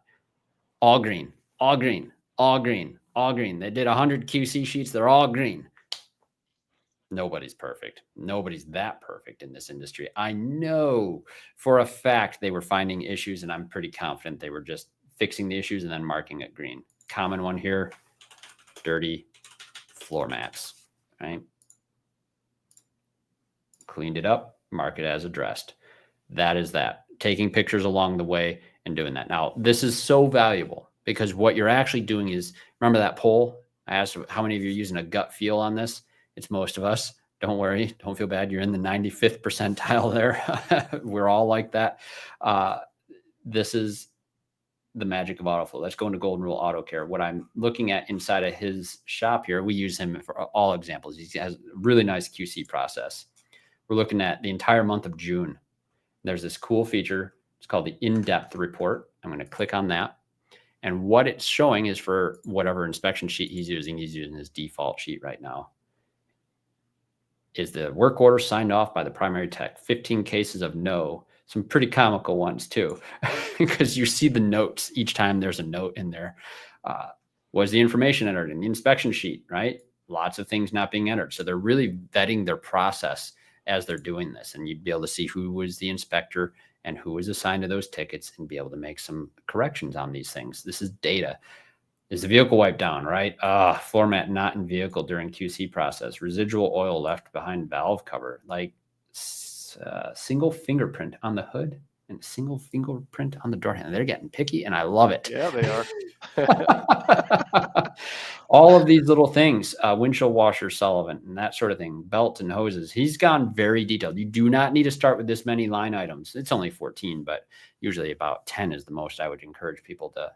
all green, all green, all green, all green. They did 100 QC sheets. They're all green. Nobody's perfect. Nobody's that perfect in this industry. I know for a fact they were finding issues, and I'm pretty confident they were just fixing the issues and then marking it green. Common one here, dirty floor mats, right? Cleaned it up, mark it as addressed. That is that. Taking pictures along the way and doing that. Now, this is so valuable because what you're actually doing is, remember that poll? I asked how many of you are using a gut feel on this. It's most of us. Don't worry. Don't feel bad. You're in the 95th percentile there. We're all like that. This is the magic of Autoflow. Let's go into Golden Rule Auto Care. What I'm looking at inside of his shop here, we use him for all examples. He has a really nice QC process. We're looking at the entire month of June. There's this cool feature. It's called the in-depth report. I'm going to click on that. And what it's showing is for whatever inspection sheet he's using his default sheet right now. Is the work order signed off by the primary tech? 15 cases of no. Some pretty comical ones too, because you see the notes each time there's a note in there. Was the information entered in the inspection sheet, right? Lots of things not being entered. So they're really vetting their process as they're doing this. And you'd be able to see who was the inspector and who was assigned to those tickets and be able to make some corrections on these things. This is data. Is the vehicle wiped down, right? Floor mat not in vehicle during QC process. Residual oil left behind valve cover. Like single fingerprint on the hood and single fingerprint on the door handle. They're getting picky, and I love it. Yeah, they are. All of these little things, windshield washer Sullivan and that sort of thing, belts and hoses. He's gone very detailed. You do not need to start with this many line items. It's only 14, but usually about 10 is the most I would encourage people to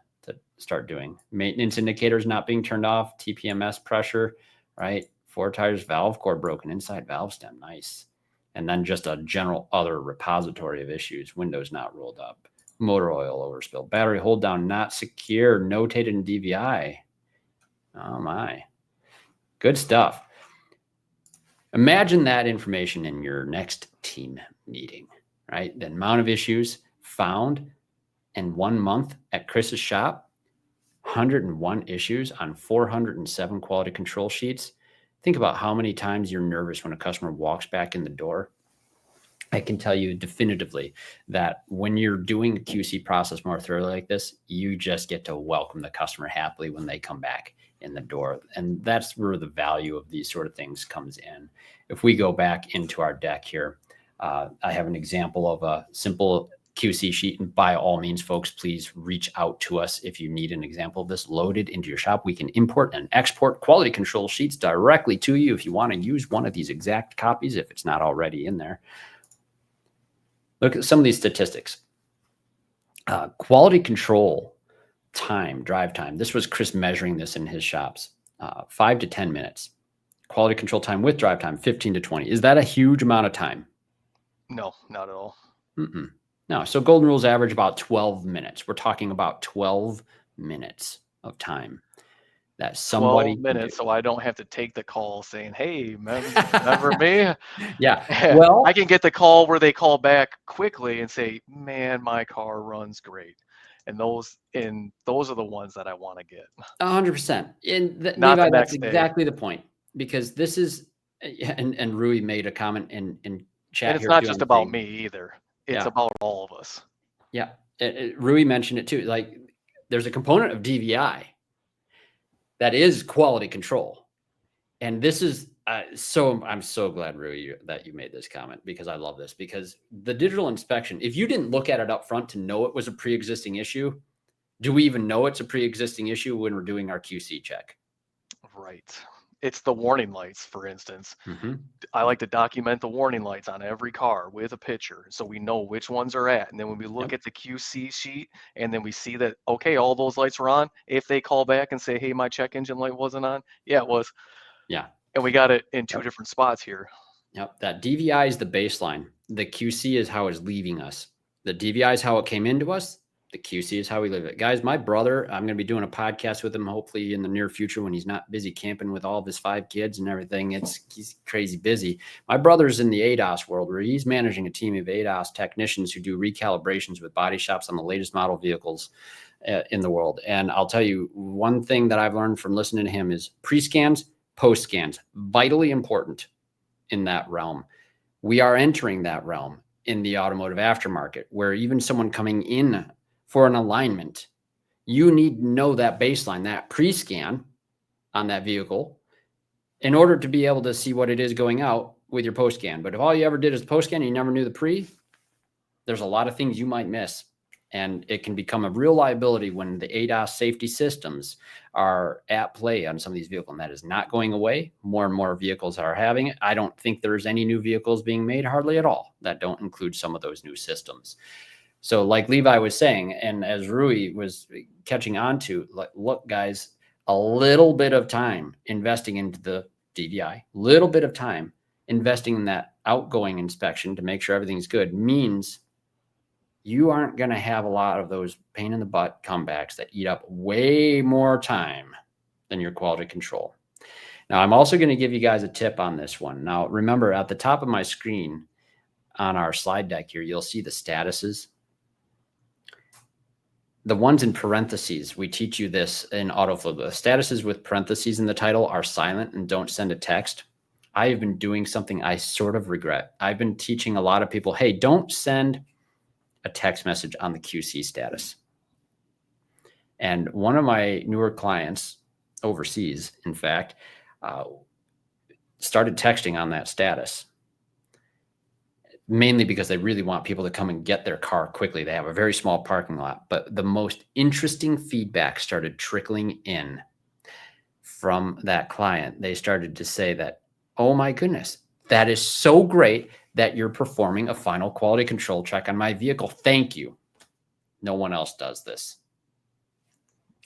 start doing. Maintenance indicators not being turned off, TPMS pressure, right? 4 tires, valve core broken, inside valve stem, nice. And then just a general other repository of issues, windows not rolled up, motor oil overspill, battery hold down not secure, notated in DVI. Oh my, good stuff. Imagine that information in your next team meeting, right? The amount of issues found in 1 month at Chris's shop, 101 issues on 407 quality control sheets. Think about how many times you're nervous when a customer walks back in the door. I can tell you definitively that when you're doing a QC process more thoroughly like this, you just get to welcome the customer happily when they come back in the door. And that's where the value of these sort of things comes in. If we go back into our deck here, I have an example of a simple QC sheet. And by all means, folks, please reach out to us if you need an example of this loaded into your shop. We can import and export quality control sheets directly to you if you want to use one of these exact copies, if it's not already in there. Look at some of these statistics. Quality control time, drive time. This was Chris measuring this in his shops. 5 to 10 minutes. Quality control time with drive time, 15 to 20. Is that a huge amount of time? No, not at all. No. So golden rules average about 12 minutes. We're talking about 12 minutes of time that somebody 12 minutes, so I don't have to take the call saying, "Hey, remember me?" Yeah. Well, I can get the call where they call back quickly and say, "Man, my car runs great." And those are the ones that I want to get. 100%. And Not Levi, the that's next day. exactly the point, because this is, and Rui made a comment in chat And it's here not too, just on about saying, me either. It's about all of us. Yeah. Rui mentioned it too. Like, there's a component of DVI that is quality control. And this is, I'm so glad, Rui, that you made this comment, because I love this, because the digital inspection, if you didn't look at it up front to know it was a pre-existing issue, do we even know it's a pre-existing issue when we're doing our QC check? Right. It's the warning lights, for instance. I like to document the warning lights on every car with a picture so we know which ones are at. And then when we look at the QC sheet and then we see that, okay, all those lights were on, if they call back and say, "Hey, my check engine light wasn't on," yeah, it was. Yeah. And we got it in 2 different spots here. Yep. That DVI is the baseline. The QC is how it's leaving us. The DVI is how it came into us. The QC is how we live it. Guys, my brother, I'm going to be doing a podcast with him hopefully in the near future when he's not busy camping with all of his 5 kids and everything. He's crazy busy. My brother's in the ADAS world, where he's managing a team of ADAS technicians who do recalibrations with body shops on the latest model vehicles in the world. And I'll tell you, one thing that I've learned from listening to him is pre-scans, post-scans, vitally important in that realm. We are entering that realm in the automotive aftermarket, where even someone coming in for an alignment, you need to know that baseline, that pre-scan on that vehicle, in order to be able to see what it is going out with your post-scan. But if all you ever did is post-scan and you never knew the pre, there's a lot of things you might miss. And it can become a real liability when the ADAS safety systems are at play on some of these vehicles. And that is not going away. More and more vehicles are having it. I don't think there's any new vehicles being made, hardly at all, that don't include some of those new systems. So like Levi was saying, and as Rui was catching on to, look, guys, a little bit of time investing into the DVI, little bit of time investing in that outgoing inspection to make sure everything's good means you aren't going to have a lot of those pain in the butt comebacks that eat up way more time than your quality control. Now, I'm also going to give you guys a tip on this one. Now, remember, at the top of my screen on our slide deck here, you'll see the statuses. The ones in parentheses, we teach you this in Autoflow. The statuses with parentheses in the title are silent and don't send a text. I have been doing something I sort of regret. I've been teaching a lot of people, hey, don't send a text message on the QC status. And one of my newer clients overseas, in fact, started texting on that status, mainly because they really want people to come and get their car quickly. They have a very small parking lot, but the most interesting feedback started trickling in from that client. They started to say that, oh my goodness, that is so great that you're performing a final quality control check on my vehicle. Thank you. No one else does this.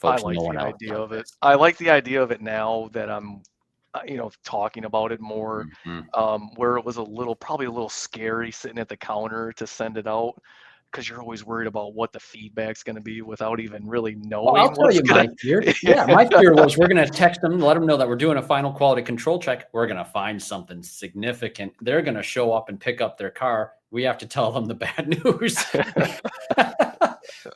I Folks, like no one the else idea does of it. this. I like the idea of it now that I'm, talking about it more, Mhm. where it was probably a little scary sitting at the counter to send it out because you're always worried about what the feedback's going to be without even really Well, I'll knowing tell what's you going my fear. to. Yeah, my fear was we're going to text them, let them know that we're doing a final quality control check. We're going to find something significant. They're going to show up and pick up their car. We have to tell them the bad news.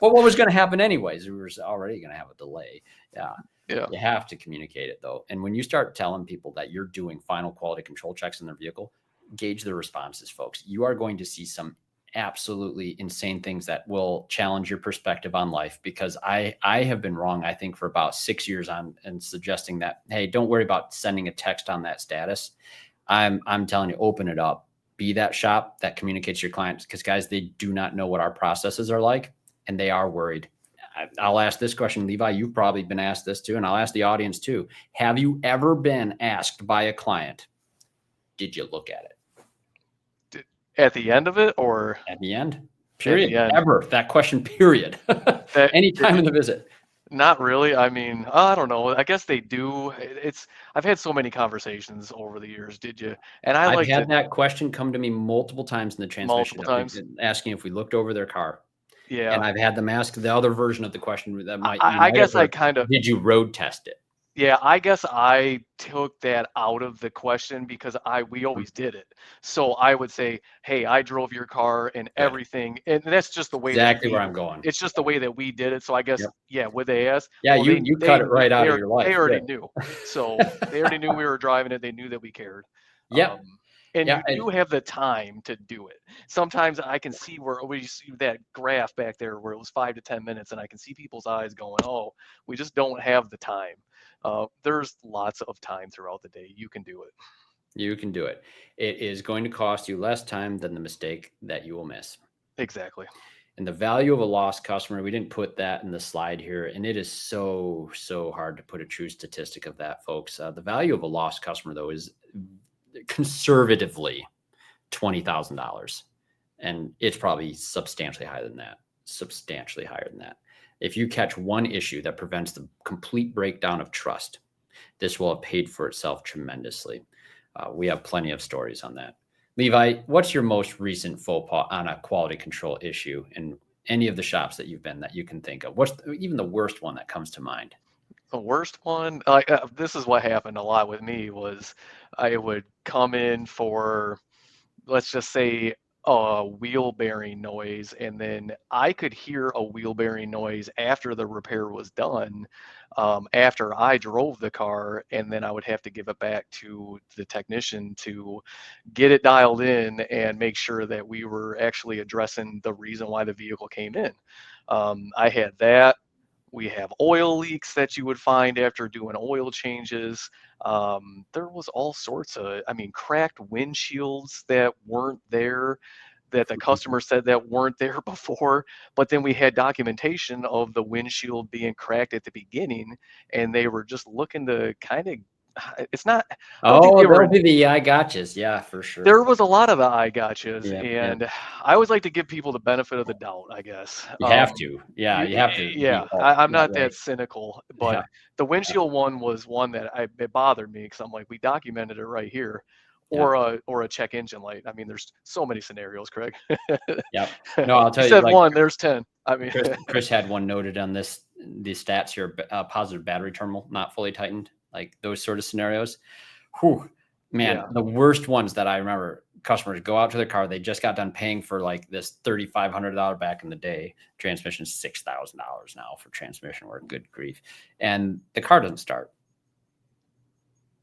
But what was going to happen anyways? We were already going to have a delay. Yeah. Yeah, You have to communicate it though. And when you start telling people that you're doing final quality control checks in their vehicle, gauge their responses, folks. You are going to see some absolutely insane things that will challenge your perspective on life, because I have been wrong, I think, for about 6 years on and suggesting that, hey, don't worry about sending a text on that status. I'm telling you, open it up. Be that shop that communicates to your clients, because guys, they do not know what our processes are like, and they are worried. I'll ask this question, Levi. You've probably been asked this too, and I'll ask the audience too. Have you ever been asked by a client, did you look at it? at the end of it or At the end? at Period. the end. Ever. That question, period. That Anytime in the visit. Not really. I mean, I don't know. I guess they do. I've had so many conversations over the years. Did you? And I I've like to had that question come to me multiple times in the transmission multiple that we've times. been asking if we looked over their car. And Yeah. I've had them ask the other version of the question that you I might have guess I heard. kind of, Did you road test it? yeah, I guess I took that out of the question because we always did it. So I would say, "Hey, I drove your car and Good. everything." And that's just the way that Exactly where I'm going. it's just the way that we did it. So I guess, Yep. yeah, would they ask? Yeah, Well, you cut it right out of your they life. already Good. knew. So they already knew we were driving it. They knew that we cared. Yep. And Yeah. you do have the time to do it. Sometimes I can see where we see that graph back there where it was 5 to 10 minutes, and I can see people's eyes going, "Oh, we just don't have the time." There's lots of time throughout the day. You can do it. You can do it. It is going to cost you less time than the mistake that you will miss. Exactly. And the value of a lost customer, we didn't put that in the slide here. And it is so, so hard to put a true statistic of that, folks. The value of a lost customer, though, is conservatively $20,000. And it's probably substantially higher than that. Substantially higher than that. If you catch one issue that prevents the complete breakdown of trust, this will have paid for itself tremendously. We have plenty of stories on that. Levi, what's your most recent faux pas on a quality control issue in any of the shops that you've been that you can think of? What's even the worst one that comes to mind? The worst one, this is what happened a lot with me was I would come in for, let's just say, a wheel bearing noise, and then I could hear a wheel bearing noise after the repair was done, after I drove the car, and then I would have to give it back to the technician to get it dialed in and make sure that we were actually addressing the reason why the vehicle came in. I had that. We have oil leaks that you would find after doing oil changes. There was all sorts of, I mean, cracked windshields that weren't there, that the customer said that weren't there before. But then we had documentation of the windshield being cracked at the beginning, and they were just looking to kind of, it's not, I don't think Oh, they were, they'll be the I gotchas. Yeah, for there sure. was a lot of the I gotchas, Yep, yep. and I always like to give people the benefit of the doubt, I guess. You have to. Yeah, you have to be Yeah, all I'm that not way. that cynical, but Yeah, the yeah, windshield one was one that it bothered me because I'm like, we documented it right here, yeah, or a check engine light. I mean, there's so many scenarios, Craig. yep. No, I'll You tell you, said like one, there's 10. I mean, Chris had one noted on this, these stats here, positive battery terminal, not fully tightened, like those sort of scenarios. Whew, man, yeah, the worst ones that I remember, customers go out to their car. They just got done paying for like this $3,500 back in the day. Transmission is $6,000 now for transmission work. Good grief. And the car doesn't start.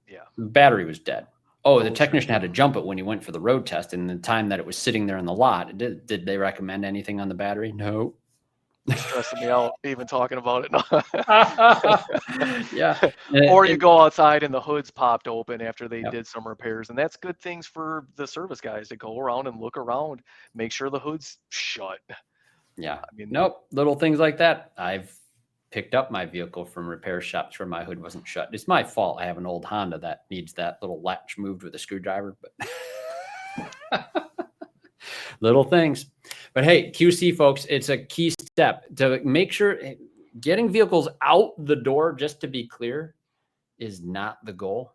yeah, The battery was dead. Oh, the those are, technician had to jump it when he went for the road test. And the time that it was sitting there in the lot, did they recommend anything on the battery? No. You're stressing me out even talking about Yeah. it. Or you go outside and the hood's popped open after they did some repairs, and that's good things for the service guys to go around and look around, make sure the hood's shut. Yeah. I mean, Nope. Little things like that. I've picked up my vehicle from repair shops where my hood wasn't shut. It's my fault. I have an old Honda that needs that little latch moved with a screwdriver, but little things. But hey, QC folks, it's a key step to make sure getting vehicles out the door, just to be clear, is not the goal.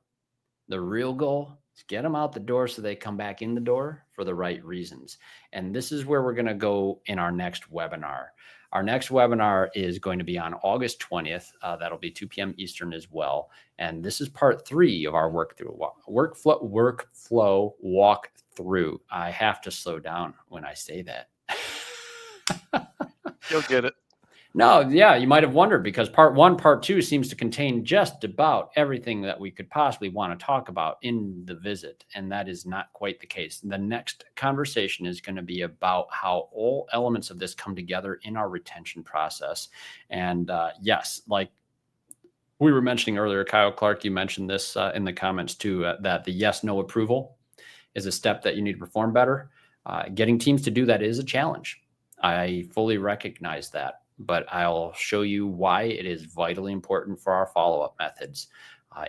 The real goal is get them out the door so they come back in the door for the right reasons. And this is where we're going to go in our next webinar. Our next webinar is going to be on August 20th. That'll be 2 p.m. Eastern as well. And this is part 3 of our workflow walkthrough. I have to slow down when I say that. you'll get it. No, yeah, you might have wondered, because part 1, part 2 seems to contain just about everything that we could possibly want to talk about in the visit. And that is not quite the case. The next conversation is going to be about how all elements of this come together in our retention process. And yes, like we were mentioning earlier, Kyle Clark, you mentioned this in the comments too, that the yes, no approval is a step that you need to perform better. Getting teams to do that is a challenge. I fully recognize that. But I'll show you why it is vitally important for our follow-up methods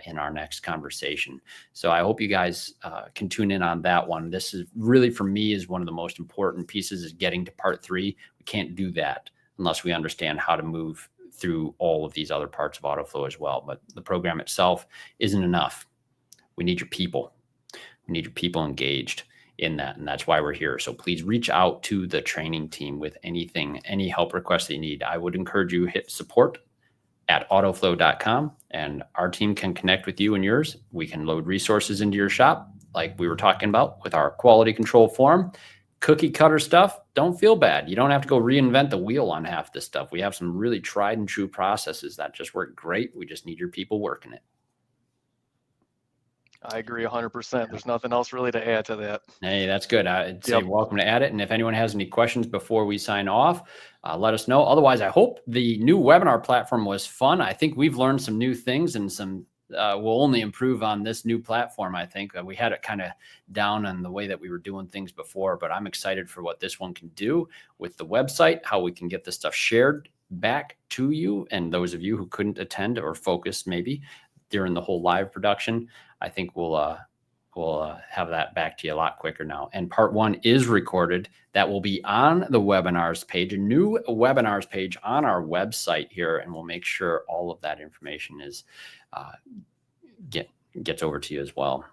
in our next conversation. So I hope you guys can tune in on that one. This is really, for me, is one of the most important pieces, is getting to part 3. We can't do that unless we understand how to move through all of these other parts of Autoflow as well. But the program itself isn't enough. We need your people. We need your people engaged in that. And that's why we're here. So please reach out to the training team with anything, any help requests that you need. I would encourage you hit support@autoflow.com, and our team can connect with you and yours. We can load resources into your shop, like we were talking about with our quality control form. Cookie cutter stuff, don't feel bad. You don't have to go reinvent the wheel on half this stuff. We have some really tried and true processes that just work great. We just need your people working it. I agree 100%. There's nothing else really to add to that. Hey, that's good. I'd say welcome to add it. And if anyone has any questions before we sign off, let us know. Otherwise, I hope the new webinar platform was fun. I think we've learned some new things, and some will only improve on this new platform. I think we had it kind of down on the way that we were doing things before, but I'm excited for what this one can do with the website, how we can get this stuff shared back to you. And those of you who couldn't attend or focus maybe during the whole live production, I think we'll have that back to you a lot quicker now. And part 1 is recorded. That will be on the webinars page, a new webinars page on our website here, and we'll make sure all of that information is gets over to you as well.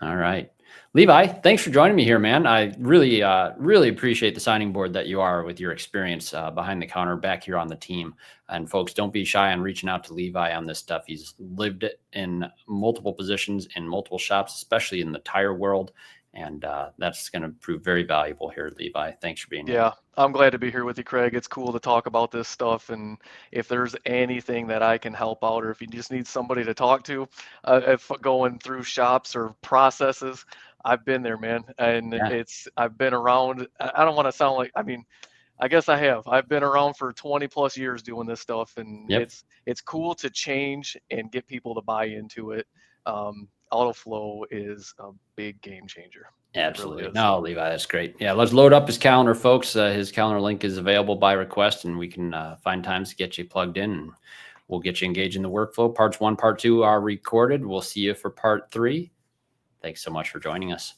All right. Levi, thanks for joining me here, man. I really appreciate the signing board that you are with your experience behind the counter back here on the team. And folks, don't be shy on reaching out to Levi on this stuff. He's lived it in multiple positions in multiple shops, especially in the tire world. And that's going to prove very valuable here, Levi. Thanks for being here. Yeah, I'm glad to be here with you, Craig. It's cool to talk about this stuff. And if there's anything that I can help out, or if you just need somebody to talk to, if going through shops or processes, I've been there, man. And I've been around. I don't want to sound like, I mean, I guess I have. I've been around for 20 plus years doing this stuff, and it's cool to change and get people to buy into it. Autoflow is a big game changer. Absolutely. Really No, Levi, that's great. Yeah, let's load up his calendar, folks. His calendar link is available by request, and we can find times to get you plugged in, and we'll get you engaged in the workflow. Parts 1, part 2 are recorded. We'll see you for part 3. Thanks so much for joining us.